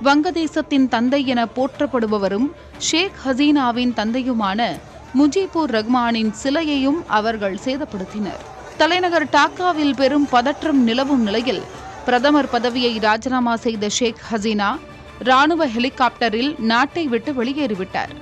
வங்கதேசத்தின் தந்தை என போற்றப்படுபவரும் ஷேக் ஹசீனாவின் தந்தையுமான முஜிபுர் ரஹ்மானின் சிலையையும் அவர்கள் சேதப்படுத்தினர். தலைநகர் டாக்காவில் பெரும் பதற்றம் நிலவும் நிலையில் பிரதமர் பதவியை ராஜினாமா செய்த ஷேக் ஹசீனா ராணுவ ஹெலிகாப்டரில் நாட்டை விட்டு வெளியேறிவிட்டார்.